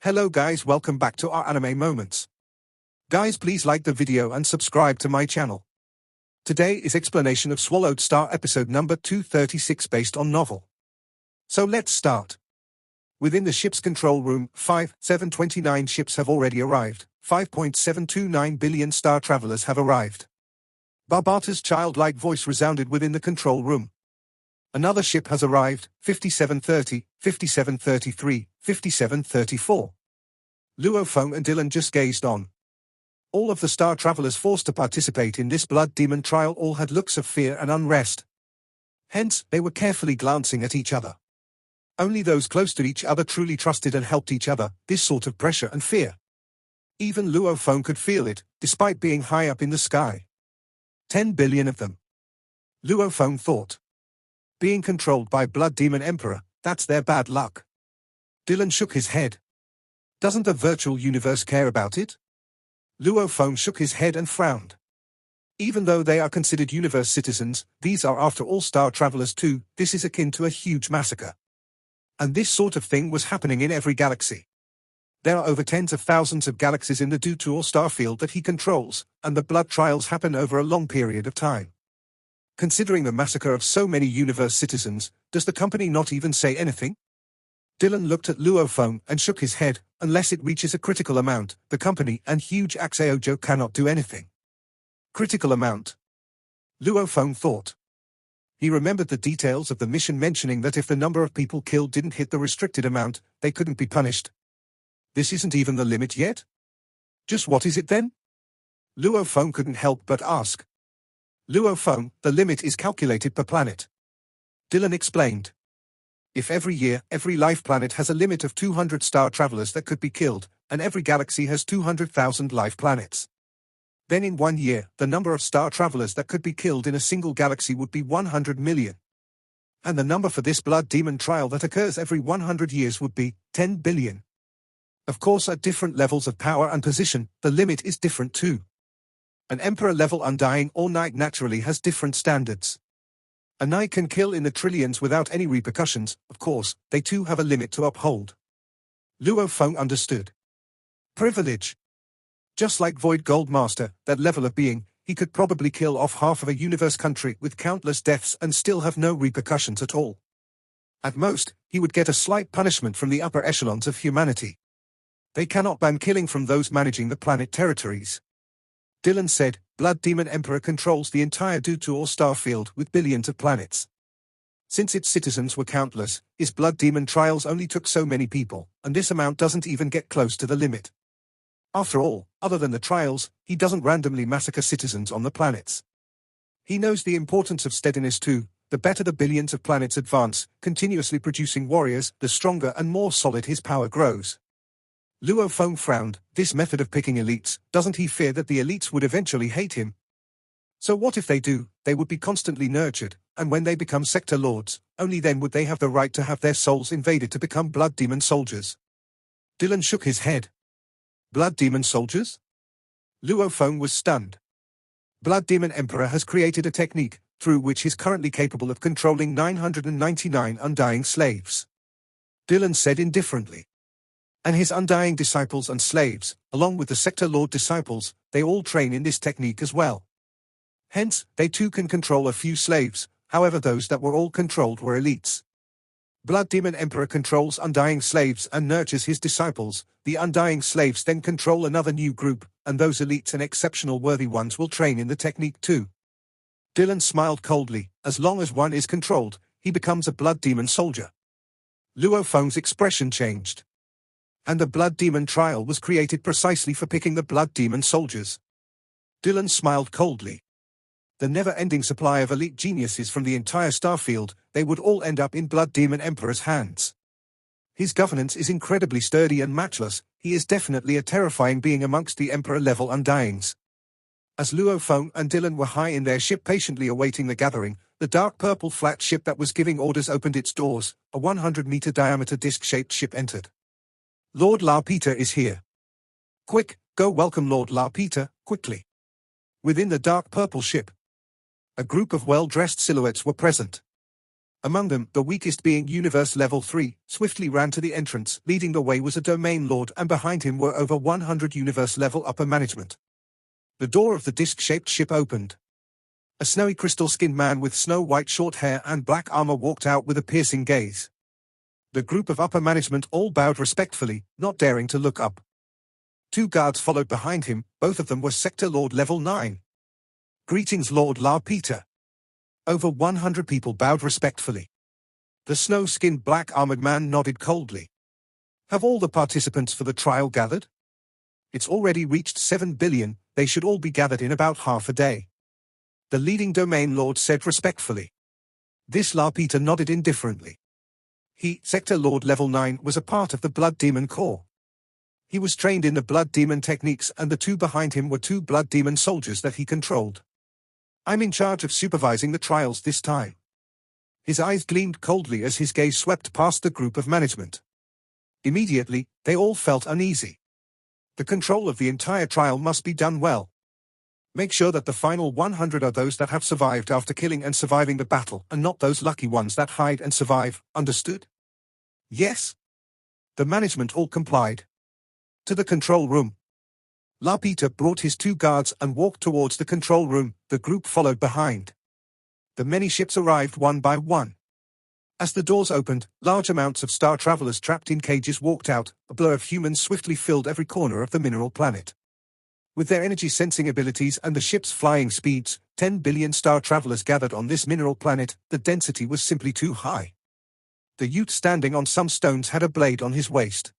Hello guys, welcome back to our anime moments. Guys, please like the video and subscribe to my channel. Today is explanation of Swallowed Star episode number 236 based on novel. So let's start. Within the ship's control room, 729 ships have already arrived. 5.729 billion star travelers have arrived. Barbata's childlike voice resounded within the control room. Another ship has arrived, 5730, 5733, 5734. Luo Feng and Dylan just gazed on. All of the star travelers forced to participate in this blood demon trial all had looks of fear and unrest. Hence, they were carefully glancing at each other. Only those close to each other truly trusted and helped each other, this sort of pressure and fear. Even Luo Feng could feel it, despite being high up in the sky. 10 billion of them. Luo Feng thought. Being controlled by Blood Demon Emperor, that's their bad luck. Dylan shook his head. Doesn't the virtual universe care about it? Luo Feng shook his head and frowned. Even though they are considered universe citizens, these are after all star travelers too. This is akin to a huge massacre. And this sort of thing was happening in every galaxy. There are over tens of thousands of galaxies in the Dutuor star field that he controls, and the blood trials happen over a long period of time. Considering the massacre of so many universe citizens, does the company not even say anything? Dylan looked at Luo Feng and shook his head. Unless it reaches a critical amount, the company and huge Axeojo cannot do anything. Critical amount? Luo Feng thought. He remembered the details of the mission mentioning that if the number of people killed didn't hit the restricted amount, they couldn't be punished. This isn't even the limit yet? Just what is it then? Luo Feng couldn't help but ask. Luo Feng, the limit is calculated per planet. Dylan explained. If every year, every life planet has a limit of 200 star travelers that could be killed, and every galaxy has 200,000 life planets. Then in 1 year, the number of star travelers that could be killed in a single galaxy would be 100 million. And the number for this blood demon trial that occurs every 100 years would be 10 billion. Of course, at different levels of power and position, the limit is different too. An Emperor-level Undying or Knight naturally has different standards. A Knight can kill in the trillions without any repercussions. Of course, they too have a limit to uphold. Luo Feng understood. Privilege. Just like Void Goldmaster, that level of being, he could probably kill off half of a universe country with countless deaths and still have no repercussions at all. At most, he would get a slight punishment from the upper echelons of humanity. They cannot ban killing from those managing the planet territories. Dylan said, Blood Demon Emperor controls the entire Dutuor star field with billions of planets. Since its citizens were countless, his Blood Demon trials only took so many people, and this amount doesn't even get close to the limit. After all, other than the trials, he doesn't randomly massacre citizens on the planets. He knows the importance of steadiness too. The better the billions of planets advance, continuously producing warriors, the stronger and more solid his power grows. Luo Feng frowned. This method of picking elites, doesn't he fear that the elites would eventually hate him? So what if they do? They would be constantly nurtured, and when they become sector lords, only then would they have the right to have their souls invaded to become blood demon soldiers. Dylan shook his head. Blood demon soldiers? Luo Feng was stunned. Blood Demon Emperor has created a technique, through which he is currently capable of controlling 999 undying slaves. Dylan said indifferently. And his undying disciples and slaves, along with the sector lord disciples, they all train in this technique as well. Hence, they too can control a few slaves, however those that were all controlled were elites. Blood Demon Emperor controls undying slaves and nurtures his disciples. The undying slaves then control another new group, and those elites and exceptional worthy ones will train in the technique too. Dylan smiled coldly. As long as one is controlled, he becomes a blood demon soldier. Luo Feng's expression changed. And the blood demon trial was created precisely for picking the blood demon soldiers. Dylan smiled coldly. The never-ending supply of elite geniuses from the entire starfield, they would all end up in Blood Demon Emperor's hands. His governance is incredibly sturdy and matchless. He is definitely a terrifying being amongst the Emperor-level Undyings. As Luo Feng and Dylan were high in their ship patiently awaiting the gathering, the dark purple flat ship that was giving orders opened its doors. A 100-meter diameter disc-shaped ship entered. Lord La Peter is here. Quick, go welcome Lord La Peter, quickly. Within the dark purple ship, a group of well-dressed silhouettes were present. Among them, the weakest being Universe Level 3, swiftly ran to the entrance. Leading the way was a Domain Lord, and behind him were over 100 Universe Level upper management. The door of the disc-shaped ship opened. A snowy crystal-skinned man with snow-white short hair and black armor walked out with a piercing gaze. The group of upper management all bowed respectfully, not daring to look up. 2 guards followed behind him, both of them were Sector Lord Level 9. Greetings, Lord La Peter. Over 100 people bowed respectfully. The snow-skinned black-armored man nodded coldly. Have all the participants for the trial gathered? It's already reached 7 billion, they should all be gathered in about half a day. The leading Domain Lord said respectfully. This La Peter nodded indifferently. He, Sector Lord Level 9, was a part of the Blood Demon Corps. He was trained in the Blood Demon techniques, and the 2 behind him were 2 Blood Demon soldiers that he controlled. I'm in charge of supervising the trials this time. His eyes gleamed coldly as his gaze swept past the group of management. Immediately, they all felt uneasy. The control of the entire trial must be done well. Make sure that the final 100 are those that have survived after killing and surviving the battle, and not those lucky ones that hide and survive, understood? Yes. The management all complied. To the control room. La Peter brought his 2 guards and walked towards the control room, the group followed behind. The many ships arrived one by one. As the doors opened, large amounts of star travelers trapped in cages walked out. A blur of humans swiftly filled every corner of the mineral planet. With their energy-sensing abilities and the ship's flying speeds, 10 billion star travelers gathered on this mineral planet. The density was simply too high. The youth standing on some stones had a blade on his waist.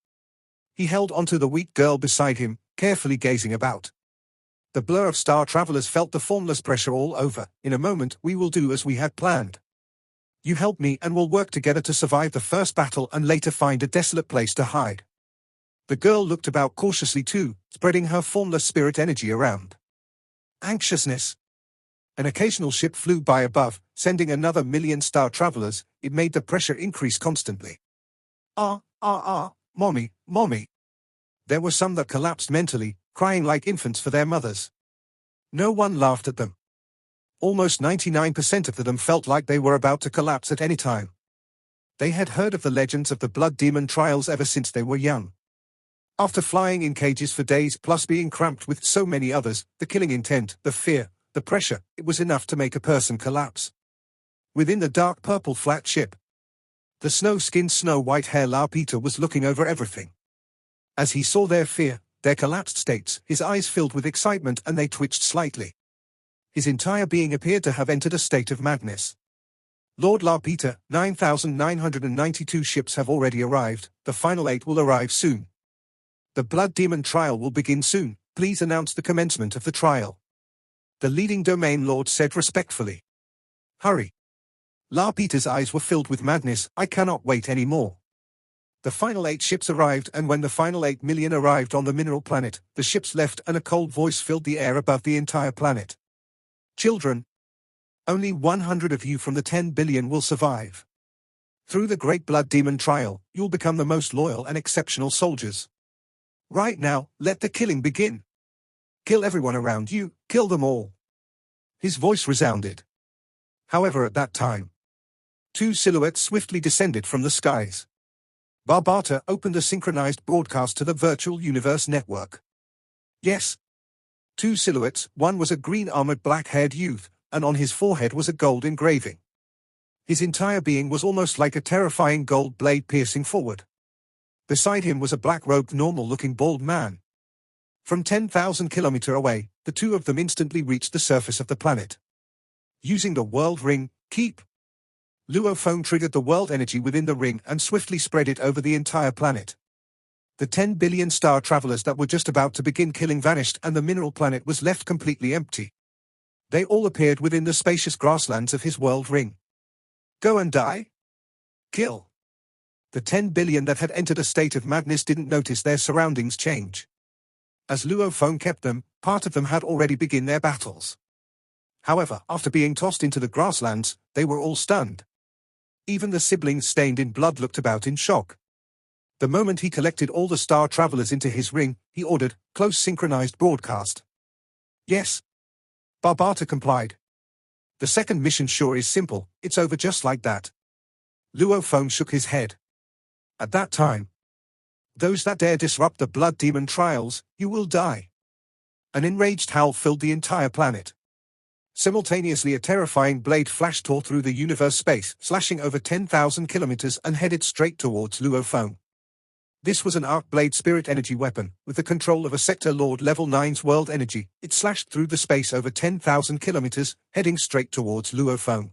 He held onto the weak girl beside him, carefully gazing about. The blur of star travelers felt the formless pressure all over. In a moment, we will do as we had planned. You help me and we'll work together to survive the first battle and later find a desolate place to hide. The girl looked about cautiously too, spreading her formless spirit energy around. Anxiousness. An occasional ship flew by above, sending another million star travelers. It made the pressure increase constantly. Mommy, mommy. There were some that collapsed mentally, crying like infants for their mothers. No one laughed at them. Almost 99% of them felt like they were about to collapse at any time. They had heard of the legends of the Blood Demon trials ever since they were young. After flying in cages for days plus being cramped with so many others, the killing intent, the fear, the pressure, it was enough to make a person collapse. Within the dark purple flat ship, the snow-skinned snow-white hair La Peter was looking over everything. As he saw their fear, their collapsed states, his eyes filled with excitement and they twitched slightly. His entire being appeared to have entered a state of madness. Lord La Peter, 9,992 ships have already arrived, the final 8 will arrive soon. The Blood Demon trial will begin soon, please announce the commencement of the trial. The leading Domain Lord said respectfully. Hurry. La Peter's eyes were filled with madness, I cannot wait any more. The final 8 ships arrived, and when the final 8 million arrived on the mineral planet, the ships left and a cold voice filled the air above the entire planet. Children. Only 100 of you from the 10 billion will survive. Through the Great Blood Demon trial, you'll become the most loyal and exceptional soldiers. Right now, let the killing begin. Kill everyone around you, kill them all. His voice resounded. However, at that time, 2 silhouettes swiftly descended from the skies. Barbata opened a synchronized broadcast to the virtual universe network. Yes. 2 silhouettes, one was a green-armored black-haired youth, and on his forehead was a gold engraving. His entire being was almost like a terrifying gold blade piercing forward. Beside him was a black-robed normal-looking bald man. From 10,000 kilometers away, the 2 of them instantly reached the surface of the planet. Using the world ring, keep. Luophone triggered the world energy within the ring and swiftly spread it over the entire planet. The 10 billion star travelers that were just about to begin killing vanished and the mineral planet was left completely empty. They all appeared within the spacious grasslands of his world ring. Go and die? Kill. The 10 billion that had entered a state of madness didn't notice their surroundings change. As Luophone kept them, part of them had already begun their battles. However, after being tossed into the grasslands, they were all stunned. Even the siblings stained in blood looked about in shock. The moment he collected all the star travelers into his ring, he ordered, close synchronized broadcast. Yes. Barbata complied. The second mission sure is simple, it's over just like that. Luo Feng shook his head. At that time, those that dare disrupt the blood demon trials, you will die. An enraged howl filled the entire planet. Simultaneously, a terrifying blade flash tore through the universe space, slashing over 10,000 kilometers and headed straight towards Luo Feng. This was an arc blade spirit energy weapon, with the control of a Sector Lord Level 9's world energy. It slashed through the space over 10,000 kilometers, heading straight towards Luo Feng.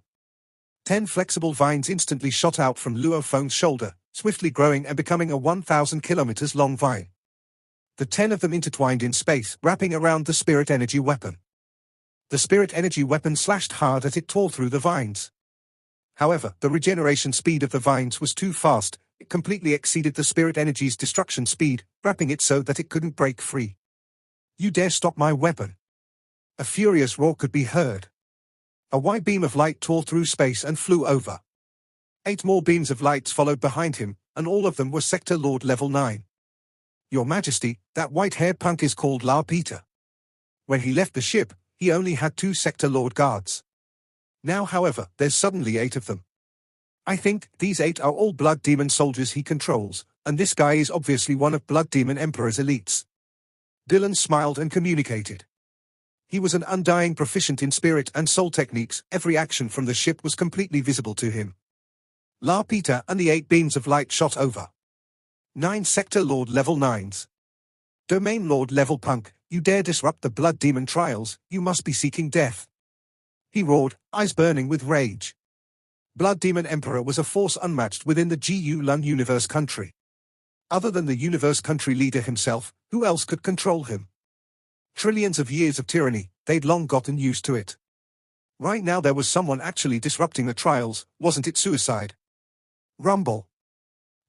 10 flexible vines instantly shot out from Luo Feng's shoulder, swiftly growing and becoming a 1,000 kilometers long vine. The 10 of them intertwined in space, wrapping around the spirit energy weapon. The spirit energy weapon slashed hard as it tore through the vines. However, the regeneration speed of the vines was too fast. It completely exceeded the spirit energy's destruction speed, wrapping it so that it couldn't break free. You dare stop my weapon? A furious roar could be heard. A white beam of light tore through space and flew over. 8 more beams of lights followed behind him, and all of them were Sector Lord Level 9. Your Majesty, that white-haired punk is called La Peter. When he left the ship, he only had 2 Sector Lord guards. Now, however, there's suddenly 8 of them. I think these 8 are all Blood Demon soldiers he controls, and this guy is obviously one of Blood Demon Emperor's elites. Dylan smiled and communicated. He was an undying proficient in spirit and soul techniques. Every action from the ship was completely visible to him. La Peter and the 8 beams of light shot over. 9 Sector Lord Level 9s. Domain Lord Level Punk, you dare disrupt the Blood Demon trials, you must be seeking death. He roared, eyes burning with rage. Blood Demon Emperor was a force unmatched within the Gu Lun Universe Country. Other than the Universe Country leader himself, who else could control him? Trillions of years of tyranny, they'd long gotten used to it. Right now there was someone actually disrupting the trials, wasn't it suicide? Rumble.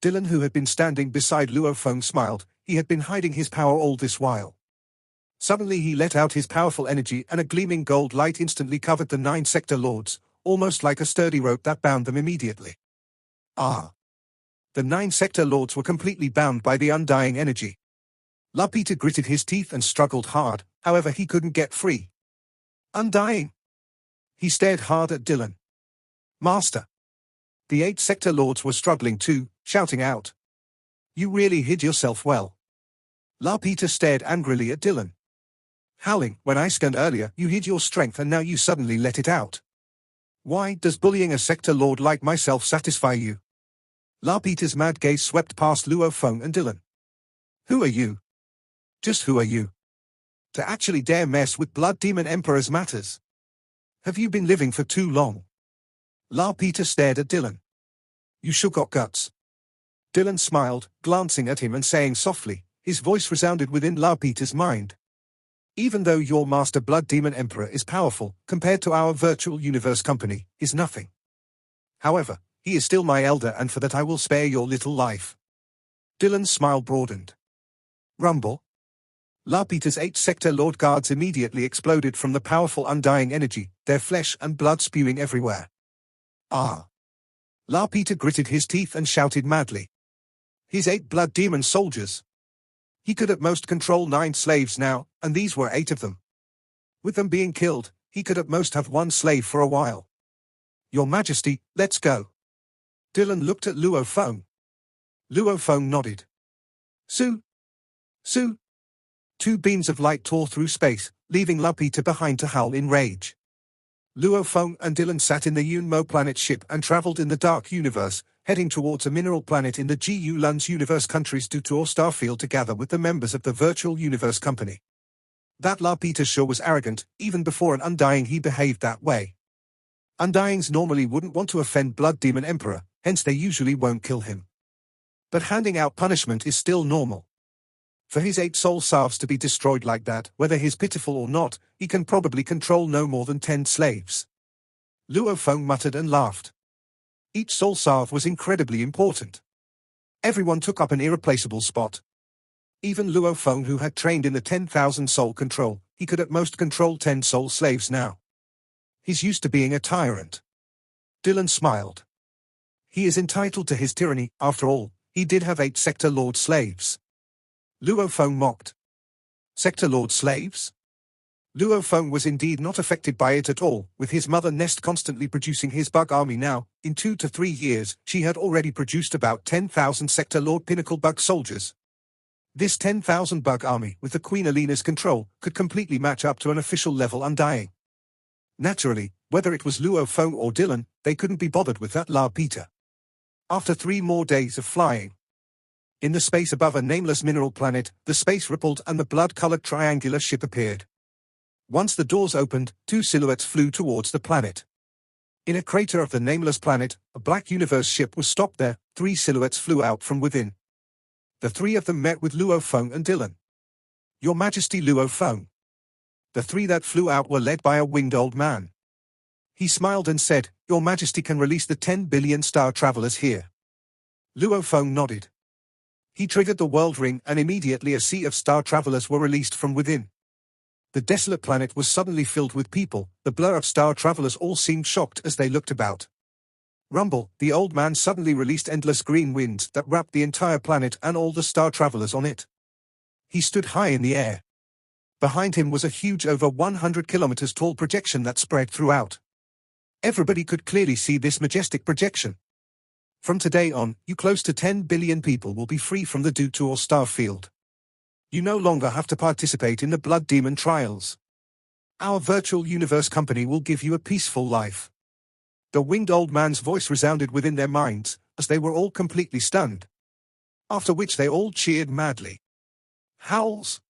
Dylan, who had been standing beside Luo Feng, smiled. He had been hiding his power all this while. Suddenly he let out his powerful energy and a gleaming gold light instantly covered the 9 Sector Lords, almost like a sturdy rope that bound them immediately. Ah! The 9 Sector Lords were completely bound by the undying energy. La Peter gritted his teeth and struggled hard, however he couldn't get free. Undying? He stared hard at Dylan. Master! The 8 Sector Lords were struggling too, shouting out. You really hid yourself well. La Peter stared angrily at Dylan. Howling, when I scanned earlier, you hid your strength and now you suddenly let it out. Why does bullying a Sector Lord like myself satisfy you? La Peter's mad gaze swept past Luo Feng and Dylan. Who are you? Just who are you? To actually dare mess with Blood Demon Emperor's matters? Have you been living for too long? La Peter stared at Dylan. You sure got guts. Dylan smiled, glancing at him and saying softly, his voice resounded within La Peter's mind. Even though your master Blood Demon Emperor is powerful, compared to our virtual universe company, he's nothing. However, he is still my elder and for that I will spare your little life. Dylan's smile broadened. Rumble. La Peter's 8 Sector Lord guards immediately exploded from the powerful undying energy, their flesh and blood spewing everywhere. Ah! La Peter gritted his teeth and shouted madly. His 8 Blood Demon soldiers. He could at most control 9 slaves now, and these were 8 of them. With them being killed, he could at most have 1 slave for a while. Your Majesty, let's go. Dylan looked at Luo Feng. Luo Feng nodded. Su! 2 beams of light tore through space, leaving La Peter behind to howl in rage. Luo Feng and Dylan sat in the Yunmo planet ship and traveled in the Dark Universe, heading towards a mineral planet in the Gu Lun's universe countries to tour Starfield to gather with the members of the Virtual Universe Company. That La Peter sure was arrogant. Even before an Undying he behaved that way. Undyings normally wouldn't want to offend Blood Demon Emperor, hence they usually won't kill him. But handing out punishment is still normal. For his 8 soul salves to be destroyed like that, whether he's pitiful or not, he can probably control no more than 10 slaves. Luo Feng muttered and laughed. Each soul salve was incredibly important. Everyone took up an irreplaceable spot. Even Luo Feng, who had trained in the 10,000 soul control, he could at most control 10 soul slaves now. He's used to being a tyrant. Dylan smiled. He is entitled to his tyranny, after all, he did have 8 Sector Lord slaves. Luo Feng mocked. Sector Lord slaves? Luo Feng was indeed not affected by it at all, with his mother Nest constantly producing his bug army now. In 2 to 3 years, she had already produced about 10,000 Sector Lord Pinnacle bug soldiers. This 10,000 bug army, with the Queen Alina's control, could completely match up to an official level Undying. Naturally, whether it was Luo Feng or Dylan, they couldn't be bothered with that La Peter. After 3 more days of flying, in the space above a nameless mineral planet, the space rippled and the blood-colored triangular ship appeared. Once the doors opened, 2 silhouettes flew towards the planet. In a crater of the nameless planet, a black universe ship was stopped there. 3 silhouettes flew out from within. The 3 of them met with Luo Feng and Dylan. "Your Majesty, Luo Feng." The 3 that flew out were led by a winged old man. He smiled and said, "Your Majesty can release the 10 billion star travelers here." Luo Feng nodded. He triggered the world ring and immediately a sea of star travelers were released from within. The desolate planet was suddenly filled with people. The blur of star travelers all seemed shocked as they looked about. Rumble, the old man suddenly released endless green winds that wrapped the entire planet and all the star travelers on it. He stood high in the air. Behind him was a huge over 100 kilometers tall projection that spread throughout. Everybody could clearly see this majestic projection. From today on, you close to 10 billion people will be free from the Dutor star field. You no longer have to participate in the Blood Demon trials. Our virtual universe company will give you a peaceful life. The winged old man's voice resounded within their minds, as they were all completely stunned. After which they all cheered madly. Howls.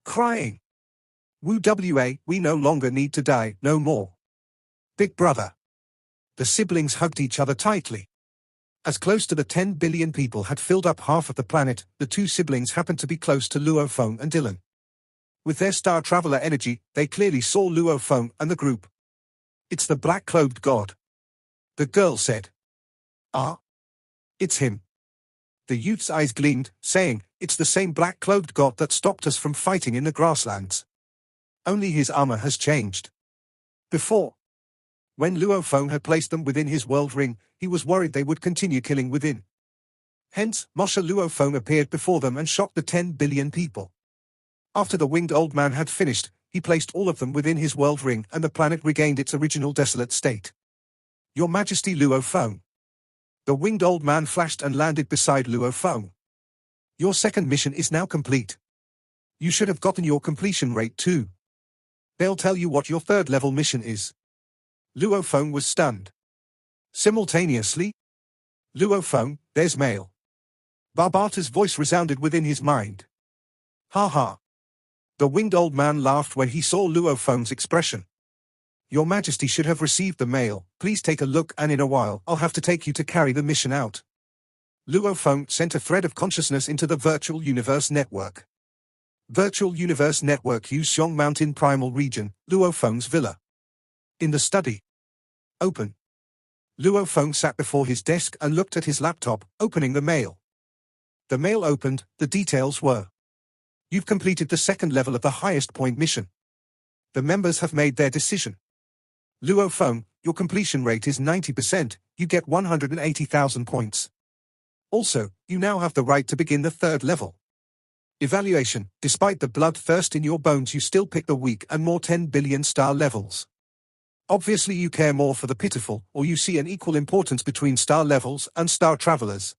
Crying. Woo wa, we no longer need to die, no more. Big brother. The siblings hugged each other tightly. As close to the 10 billion people had filled up half of the planet, the 2 siblings happened to be close to Luo Feng and Dylan. With their star traveler energy, they clearly saw Luo Feng and the group. "It's the black-clothed god," the girl said. "Ah? It's him." The youth's eyes gleamed, saying, "It's the same black-clothed god that stopped us from fighting in the grasslands. Only his armor has changed." Before, when Luo Feng had placed them within his world ring, he was worried they would continue killing within. Hence, Moshe Luo Feng appeared before them and shocked the 10 billion people. After the winged old man had finished, he placed all of them within his world ring and the planet regained its original desolate state. "Your Majesty, Luo Feng." The winged old man flashed and landed beside Luo Feng. "Your second mission is now complete. You should have gotten your completion rate too. They'll tell you what your 3rd level mission is." Luo Feng was stunned. Simultaneously, "Luo Feng, there's mail." Barbata's voice resounded within his mind. "Ha ha." The winged old man laughed when he saw Luo Feng's expression. "Your Majesty should have received the mail. Please take a look and in a while I'll have to take you to carry the mission out." Luo Feng sent a thread of consciousness into the Virtual Universe Network. Virtual Universe Network Yuxiong Mountain Primal Region, Luo Feng's villa. In the study. Open. Luo Feng sat before his desk and looked at his laptop, opening the mail. The mail opened. The details were: "You've completed the 2nd level of the highest point mission. The members have made their decision. Luo Feng, your completion rate is 90%, you get 180,000 points. Also, you now have the right to begin the 3rd level. Evaluation: despite the bloodthirst in your bones you still pick the weak and more 10 billion star levels. Obviously you care more for the pitiful, or you see an equal importance between star levels and star travelers.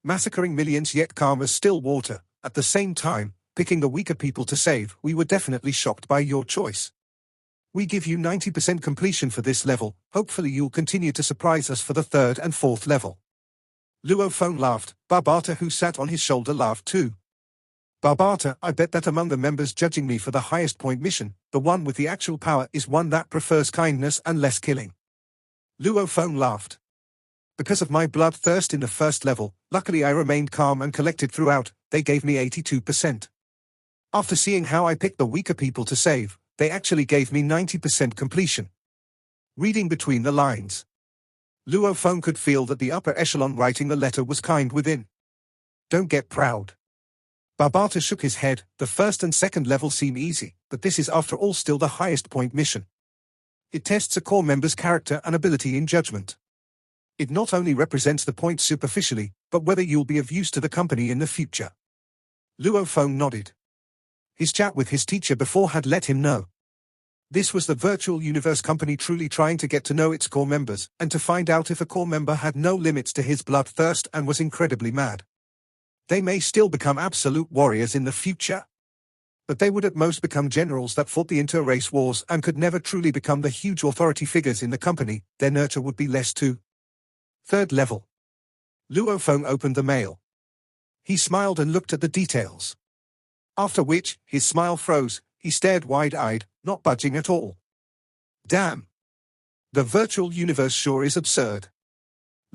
Massacring millions yet calm as still water. At the same time, picking the weaker people to save, we were definitely shocked by your choice. We give you 90% completion for this level, hopefully you'll continue to surprise us for the 3rd and 4th level." Luo Feng laughed. Barbata, who sat on his shoulder, laughed too. "Barbata, I bet that among the members judging me for the highest point mission, the one with the actual power is one that prefers kindness and less killing." Luo Feng laughed. "Because of my bloodthirst in the 1st level, luckily I remained calm and collected throughout, they gave me 82%. After seeing how I picked the weaker people to save, they actually gave me 90% completion." Reading between the lines, Luo Feng could feel that the upper echelon writing the letter was kind within. "Don't get proud." Barbata shook his head. "The 1st and 2nd level seem easy, but this is after all still the highest point mission. It tests a core member's character and ability in judgment. It not only represents the points superficially, but whether you'll be of use to the company in the future." Luo Feng nodded. His chat with his teacher before had let him know This was the virtual universe company truly trying to get to know its core members, and to find out if a core member had no limits to his bloodthirst and was incredibly mad. They may still become absolute warriors in the future, but they would at most become generals that fought the inter-race wars and could never truly become the huge authority figures in the company. Their nurture would be less too. Third level. Luo Feng opened the mail. He smiled and looked at the details. After which, his smile froze. He stared wide-eyed, not budging at all. Damn. The virtual universe sure is absurd.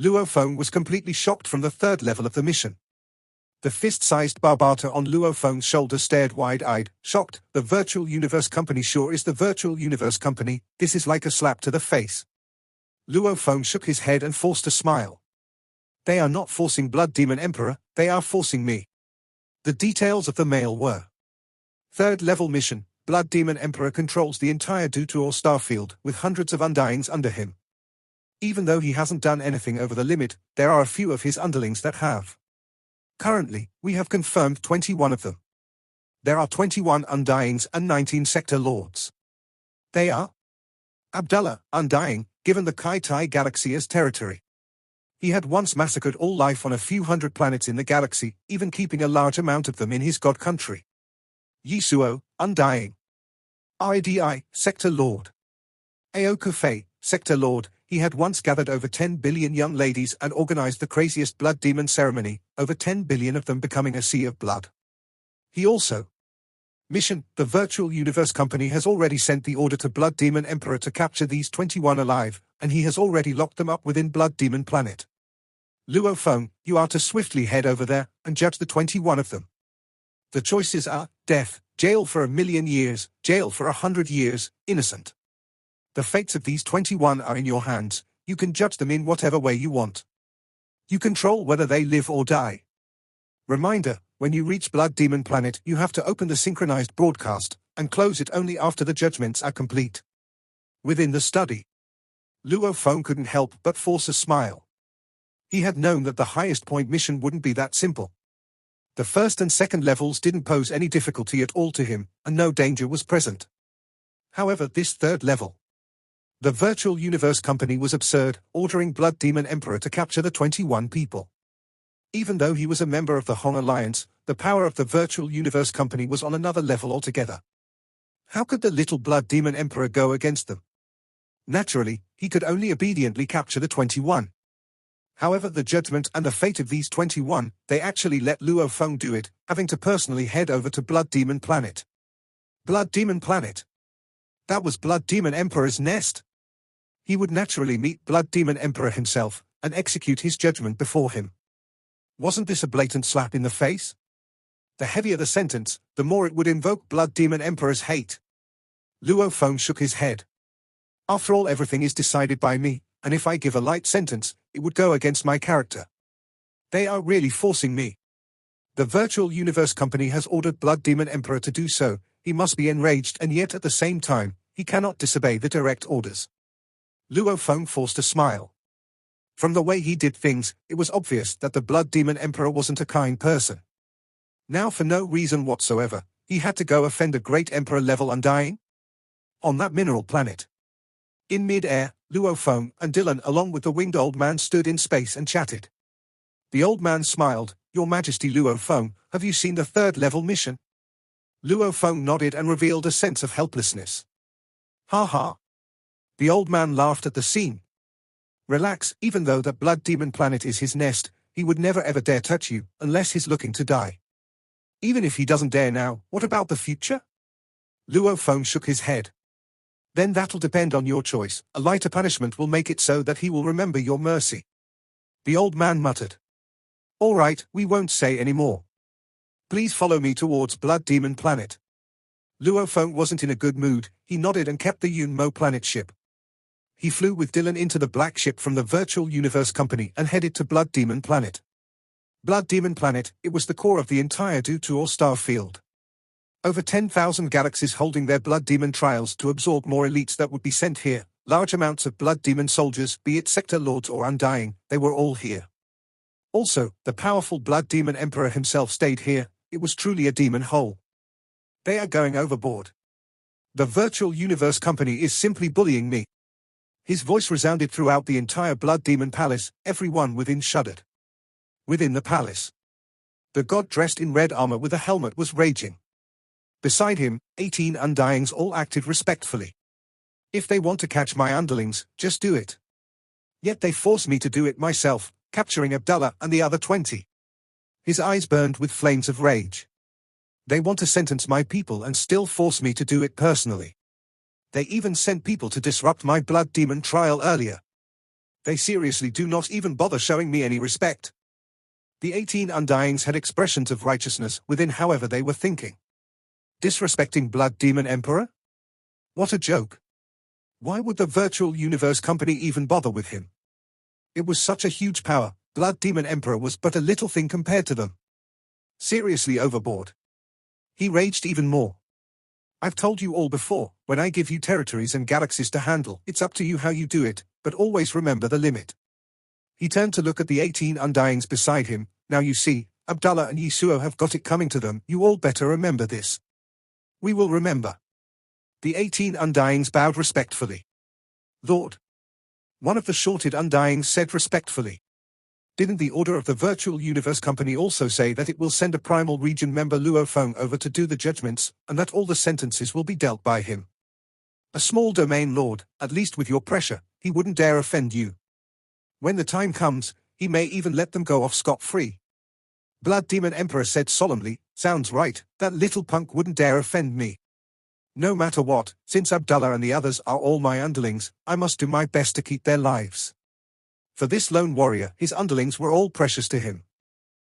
Luo Feng was completely shocked from the third level of the mission. The fist-sized Barbata on Luo Feng's shoulder stared wide-eyed, shocked. The virtual universe company sure is the virtual universe company. This is like a slap to the face. Luo Feng shook his head and forced a smile. They are not forcing Blood Demon Emperor, they are forcing me. The details of the mail were: third level mission, Blood Demon Emperor controls the entire Dutuor starfield with hundreds of Undyings under him. Even though he hasn't done anything over the limit, there are a few of his underlings that have. Currently, we have confirmed 21 of them. There are 21 Undyings and 19 Sector Lords. They are Abdullah, Undying, given the Kai-Tai Galaxy as territory. He had once massacred all life on a few hundred planets in the galaxy, even keeping a large amount of them in his god country. Yisuo, Undying. IDI, Sector Lord. Aoku Fei, Sector Lord. He had once gathered over 10 billion young ladies and organized the craziest blood demon ceremony, over 10 billion of them becoming a sea of blood. He also. Mission, the virtual universe company has already sent the order to Blood Demon Emperor to capture these 21 alive, and he has already locked them up within Blood Demon Planet. Luo Feng, you are to swiftly head over there and judge the 21 of them. The choices are death, jail for 1,000,000 years, jail for 100 years, innocent. The fates of these 21 are in your hands. You can judge them in whatever way you want. You control whether they live or die. Reminder, when you reach Blood Demon Planet, you have to open the synchronized broadcast and close it only after the judgments are complete. Within the study, Luo Feng couldn't help but force a smile. He had known that the highest point mission wouldn't be that simple. The first and second levels didn't pose any difficulty at all to him, and no danger was present. However, this third level. The virtual universe company was absurd, ordering Blood Demon Emperor to capture the 21 people. Even though he was a member of the Hong Alliance, the power of the virtual universe company was on another level altogether. How could the little Blood Demon Emperor go against them? Naturally, he could only obediently capture the 21. However, the judgment and the fate of these 21, they actually let Luo Feng do it, having to personally head over to Blood Demon Planet. Blood Demon Planet. That was Blood Demon Emperor's nest. He would naturally meet Blood Demon Emperor himself, and execute his judgment before him. Wasn't this a blatant slap in the face? The heavier the sentence, the more it would invoke Blood Demon Emperor's hate. Luo Feng shook his head. After all, everything is decided by me, and if I give a light sentence, it would go against my character. They are really forcing me. The virtual universe company has ordered Blood Demon Emperor to do so. He must be enraged, and yet at the same time, he cannot disobey the direct orders. Luo Feng forced a smile. From the way he did things, it was obvious that the Blood Demon Emperor wasn't a kind person. Now, for no reason whatsoever, he had to go offend a great Emperor-level Undying? On that mineral planet. In mid-air, Luo Feng and Dylan along with the winged old man stood in space and chatted. The old man smiled. Your Majesty Luo Feng, have you seen the third-level mission? Luo Feng nodded and revealed a sense of helplessness. Ha ha. The old man laughed at the scene. Relax, even though that Blood Demon Planet is his nest, he would never ever dare touch you, unless he's looking to die. Even if he doesn't dare now, what about the future? Luo Feng shook his head. Then that'll depend on your choice. A lighter punishment will make it so that he will remember your mercy. The old man muttered. All right, we won't say any more. Please follow me towards Blood Demon Planet. Luo Feng wasn't in a good mood. He nodded and kept the Yunmo Planet ship. He flew with Dylan into the black ship from the Virtual Universe Company and headed to Blood Demon Planet. Blood Demon Planet, it was the core of the entire Dutuor star field. Over 10,000 galaxies holding their Blood Demon trials to absorb more elites that would be sent here, large amounts of Blood Demon soldiers, be it Sector Lords or Undying, they were all here. Also, the powerful Blood Demon Emperor himself stayed here. It was truly a demon hole. They are going overboard. The virtual universe company is simply bullying me. His voice resounded throughout the entire Blood Demon Palace. Everyone within shuddered. Within the palace, the god dressed in red armor with a helmet was raging. Beside him, 18 Undyings all acted respectfully. If they want to catch my underlings, just do it. Yet they force me to do it myself, capturing Abdullah and the other 20. His eyes burned with flames of rage. They want to sentence my people and still force me to do it personally. They even sent people to disrupt my blood demon trial earlier. They seriously do not even bother showing me any respect. The 18 Undyings had expressions of righteousness within, however they were thinking. Disrespecting Blood Demon Emperor? What a joke. Why would the virtual universe company even bother with him? It was such a huge power. Blood Demon Emperor was but a little thing compared to them. Seriously overboard. He raged even more. I've told you all before, when I give you territories and galaxies to handle, it's up to you how you do it, but always remember the limit. He turned to look at the 18 Undyings beside him. Now you see, Abdullah and Yasuo have got it coming to them. You all better remember this. We will remember. The 18 Undyings bowed respectfully. Lord. One of the shorted Undyings said respectfully. Didn't the Order of the Virtual Universe Company also say that it will send a Primal Region member Luo Feng over to do the judgments, and that all the sentences will be dealt by him? A small domain lord, at least with your pressure, he wouldn't dare offend you. When the time comes, he may even let them go off scot-free. Blood Demon Emperor said solemnly, sounds right, that little punk wouldn't dare offend me. No matter what, since Abdullah and the others are all my underlings, I must do my best to keep their lives. For this lone warrior, his underlings were all precious to him.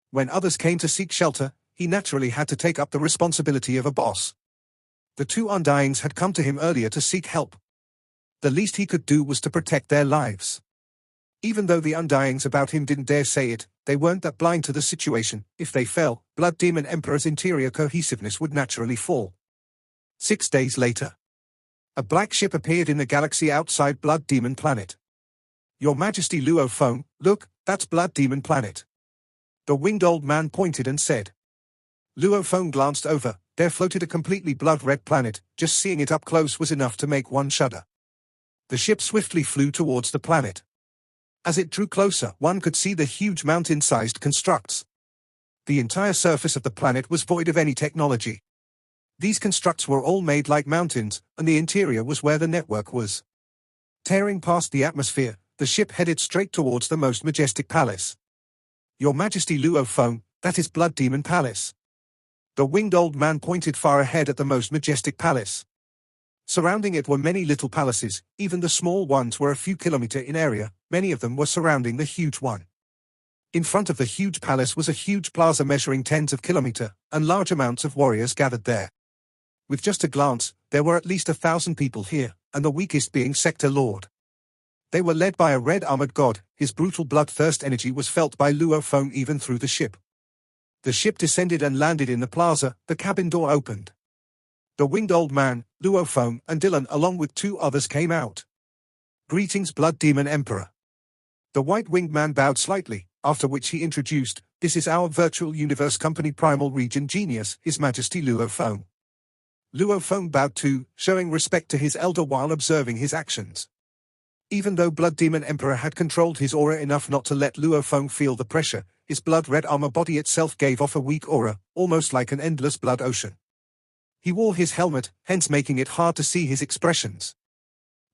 When others came to seek shelter, he naturally had to take up the responsibility of a boss. The 2 Undyings had come to him earlier to seek help. The least he could do was to protect their lives. Even though the Undyings about him didn't dare say it, they weren't that blind to the situation. If they fell, Blood Demon Emperor's interior cohesiveness would naturally fall. 6 days later, a black ship appeared in the galaxy outside Blood Demon Planet. Your Majesty Luo Feng, look, that's Blood Demon Planet. The winged old man pointed and said. Luo Feng glanced over. There floated a completely blood-red planet. Just seeing it up close was enough to make one shudder. The ship swiftly flew towards the planet. As it drew closer, one could see the huge mountain-sized constructs. The entire surface of the planet was void of any technology. These constructs were all made like mountains, and the interior was where the network was. Tearing past the atmosphere, the ship headed straight towards the most majestic palace. Your Majesty Luo Feng, that is Blood Demon Palace. The winged old man pointed far ahead at the most majestic palace. Surrounding it were many little palaces, even the small ones were a few kilometers in area, many of them were surrounding the huge one. In front of the huge palace was a huge plaza measuring tens of kilometers, and large amounts of warriors gathered there. With just a glance, there were at least 1,000 people here, and the weakest being Sector Lord. They were led by a red-armored god. His brutal bloodthirst energy was felt by Luo Feng even through the ship. The ship descended and landed in the plaza. The cabin door opened. The winged old man, Luo Feng, and Dylan along with 2 others came out. Greetings Blood Demon Emperor. The white-winged man bowed slightly, after which he introduced, this is our virtual universe company Primal Region Genius, His Majesty Luo Feng. Luo Feng bowed too, showing respect to his elder while observing his actions. Even though Blood Demon Emperor had controlled his aura enough not to let Luo Feng feel the pressure, his blood-red armor body itself gave off a weak aura, almost like an endless blood ocean. He wore his helmet, hence making it hard to see his expressions.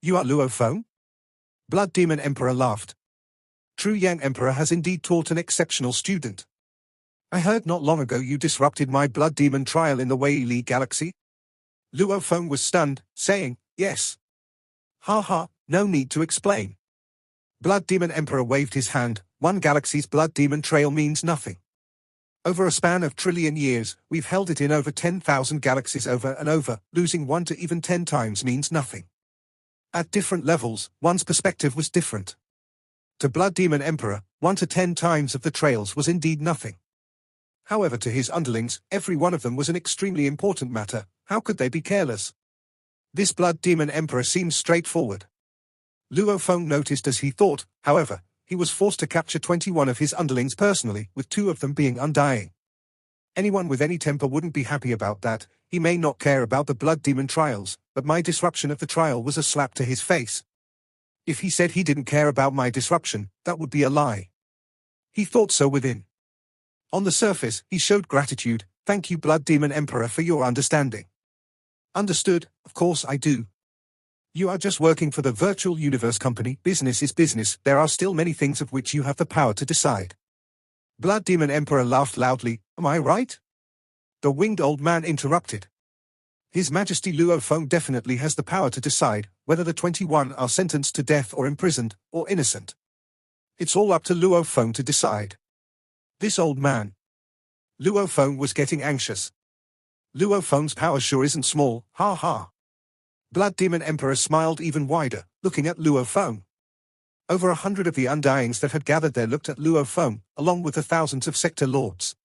You are Luo Feng? Blood Demon Emperor laughed. True Yang Emperor has indeed taught an exceptional student. I heard not long ago you disrupted my Blood Demon trial in the Wei Li Galaxy. Luo Feng was stunned, saying, yes. Ha ha, no need to explain. Blood Demon Emperor waved his hand. One galaxy's Blood Demon trail means nothing. Over a span of trillion years, we've held it in over 10,000 galaxies over and over. Losing 1 to even 10 times means nothing. At different levels, one's perspective was different. To Blood Demon Emperor, 1 to 10 times of the trails was indeed nothing. However, to his underlings, every one of them was an extremely important matter. How could they be careless? This Blood Demon Emperor seems straightforward. Luo Feng noticed as he thought, however, he was forced to capture 21 of his underlings personally, with 2 of them being undying. Anyone with any temper wouldn't be happy about that. He may not care about the blood demon trials, but my disruption of the trial was a slap to his face. If he said he didn't care about my disruption, that would be a lie. He thought so within. On the surface, he showed gratitude. Thank you, Blood Demon Emperor, for your understanding. Understood, of course I do. You are just working for the virtual universe company. Business is business. There are still many things of which you have the power to decide. Blood Demon Emperor laughed loudly. Am I right? The winged old man interrupted. His Majesty Luo Feng definitely has the power to decide whether the 21 are sentenced to death or imprisoned, or innocent. It's all up to Luo Feng to decide. This old man. Luo Feng was getting anxious. Luo Feng's power sure isn't small, ha ha. Blood Demon Emperor smiled even wider, looking at Luo Feng. Over 100 of the Undyings that had gathered there looked at Luo Feng, along with the thousands of sector lords.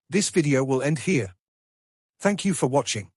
This video will end here. Thank you for watching.